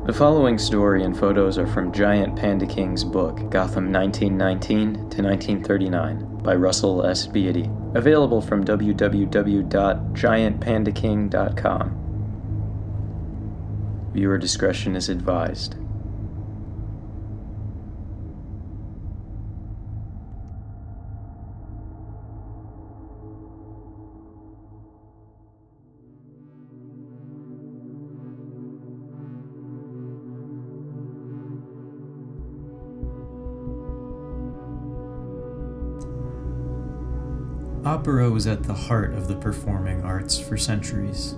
The following story and photos are from GiantPandaKing's book, Gotham 1919 to 1939, by Russell S. Beatty, available from www.GiantPandaKing.com. Viewer discretion is advised. Opera was at the heart of the performing arts for centuries.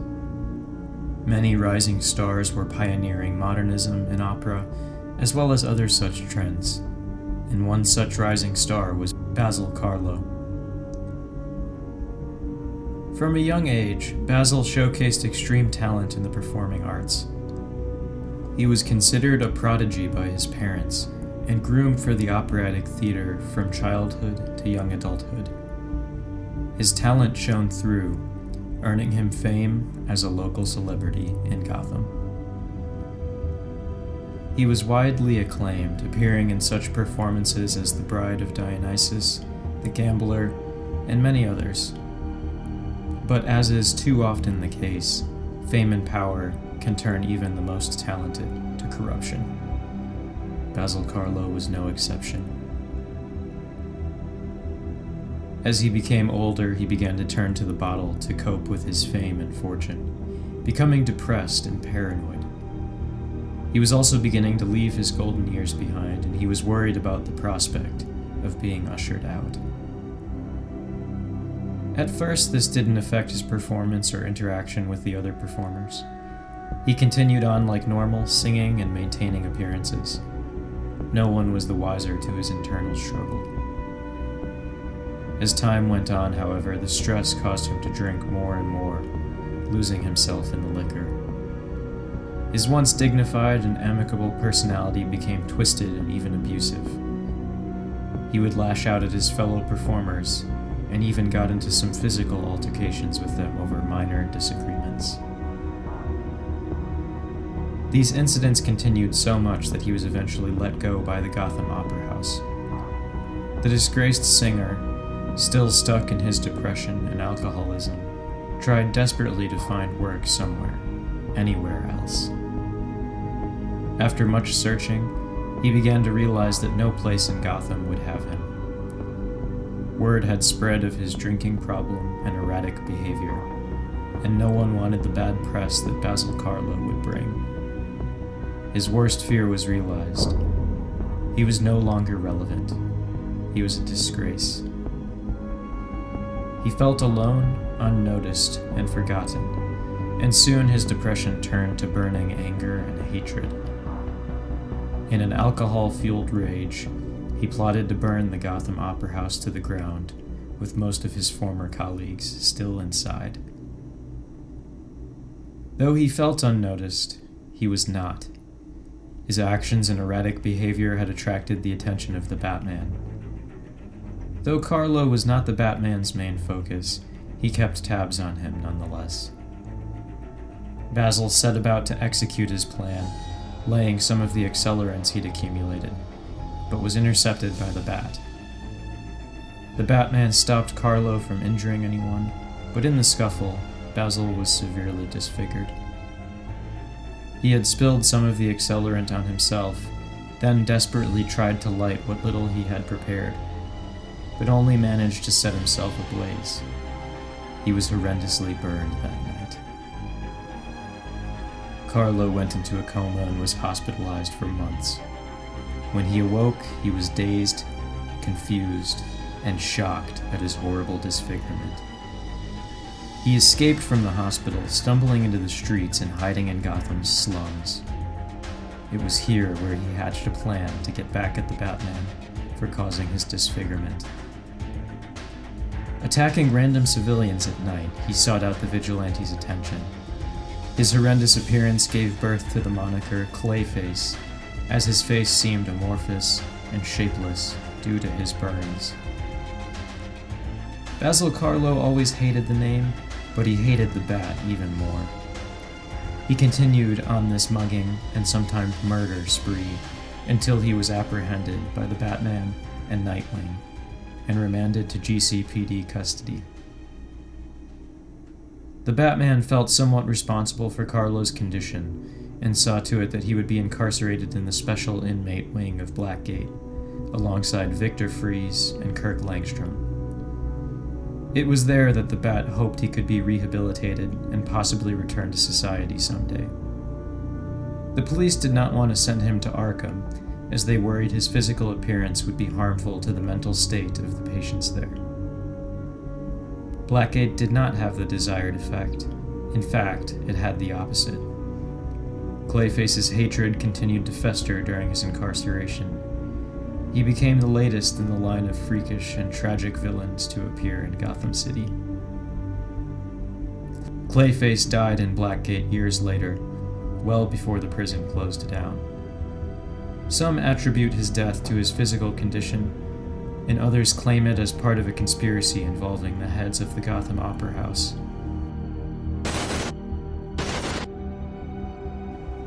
Many rising stars were pioneering modernism in opera, as well as other such trends, and one such rising star was Basil Karlo. From a young age, Basil showcased extreme talent in the performing arts. He was considered a prodigy by his parents, and groomed for the operatic theater from childhood to young adulthood. His talent shone through, earning him fame as a local celebrity in Gotham. He was widely acclaimed, appearing in such performances as The Bride of Dionysus, The Gambler, and many others. But as is too often the case, fame and power can turn even the most talented to corruption. Basil Karlo was no exception. As he became older, he began to turn to the bottle to cope with his fame and fortune, becoming depressed and paranoid. He was also beginning to leave his golden years behind, and he was worried about the prospect of being ushered out. At first, this didn't affect his performance or interaction with the other performers. He continued on like normal, singing and maintaining appearances. No one was the wiser to his internal struggle. As time went on, however, the stress caused him to drink more and more, losing himself in the liquor. His once dignified and amicable personality became twisted and even abusive. He would lash out at his fellow performers, and even got into some physical altercations with them over minor disagreements. These incidents continued so much that he was eventually let go by the Gotham Opera House. The disgraced singer, still stuck in his depression and alcoholism, tried desperately to find work somewhere, anywhere else. After much searching, he began to realize that no place in Gotham would have him. Word had spread of his drinking problem and erratic behavior, and no one wanted the bad press that Basil Karlo would bring. His worst fear was realized. He was no longer relevant. He was a disgrace. He felt alone, unnoticed, and forgotten, and soon his depression turned to burning anger and hatred. In an alcohol-fueled rage, he plotted to burn the Gotham Opera House to the ground, with most of his former colleagues still inside. Though he felt unnoticed, he was not. His actions and erratic behavior had attracted the attention of the Batman. Though Karlo was not the Batman's main focus, he kept tabs on him nonetheless. Basil set about to execute his plan, laying some of the accelerants he'd accumulated, but was intercepted by the Bat. The Batman stopped Karlo from injuring anyone, but in the scuffle, Basil was severely disfigured. He had spilled some of the accelerant on himself, then desperately tried to light what little he had prepared, but only managed to set himself ablaze. He was horrendously burned that night. Karlo went into a coma and was hospitalized for months. When he awoke, he was dazed, confused, and shocked at his horrible disfigurement. He escaped from the hospital, stumbling into the streets and hiding in Gotham's slums. It was here where he hatched a plan to get back at the Batman for causing his disfigurement. Attacking random civilians at night, he sought out the vigilante's attention. His horrendous appearance gave birth to the moniker Clayface, as his face seemed amorphous and shapeless due to his burns. Basil Karlo always hated the name, but he hated the Bat even more. He continued on this mugging and sometimes murder spree until he was apprehended by the Batman and Nightwing and remanded to GCPD custody. The Batman felt somewhat responsible for Karlo's condition and saw to it that he would be incarcerated in the special inmate wing of Blackgate, alongside Victor Fries and Kirk Langstrom. It was there that the Bat hoped he could be rehabilitated and possibly return to society someday. The police did not want to send him to Arkham, as they worried his physical appearance would be harmful to the mental state of the patients there. Blackgate did not have the desired effect. In fact, it had the opposite. Clayface's hatred continued to fester during his incarceration. He became the latest in the line of freakish and tragic villains to appear in Gotham City. Clayface died in Blackgate years later, well before the prison closed down. Some attribute his death to his physical condition, and others claim it as part of a conspiracy involving the heads of the Gotham Opera House.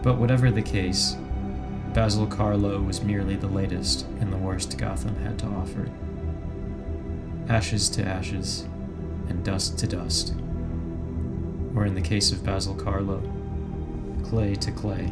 But whatever the case, Basil Karlo was merely the latest in the worst Gotham had to offer. Ashes to ashes, and dust to dust. Or in the case of Basil Karlo, clay to clay.